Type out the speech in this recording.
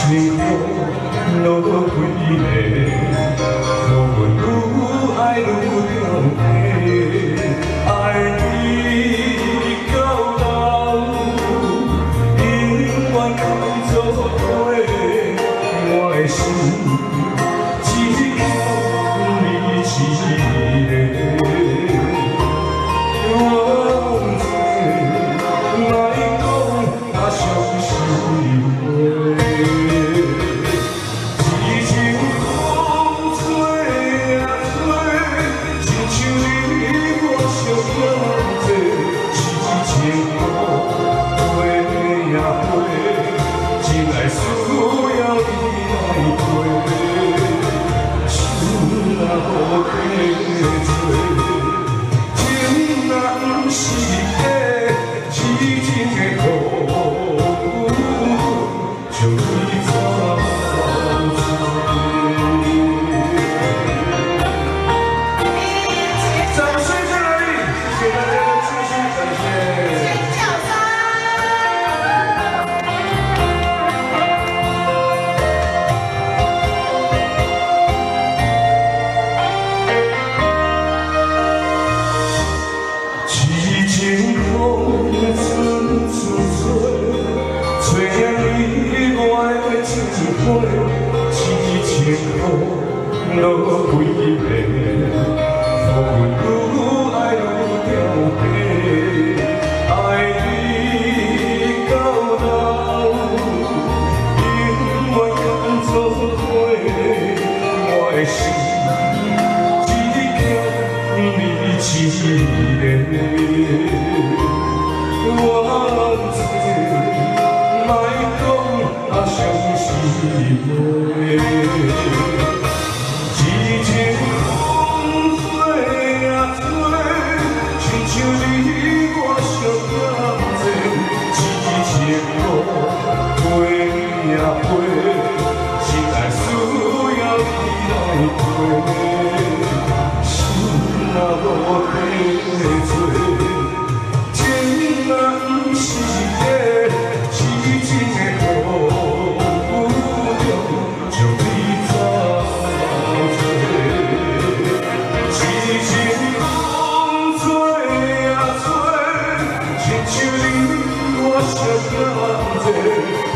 情风落几个，予阮愈爱愈着迷，爱你到老，永远开作花，我的心只有你一个。 落几个，予阮愈爱愈着迷，爱你到老，永远甘作花，我的心只欠你一个。我莫讲伤心话。 心爱需要你来陪，心若无地做，情若不是假，痴情的付着，将你走做。痴情风吹啊吹，亲像你我相共。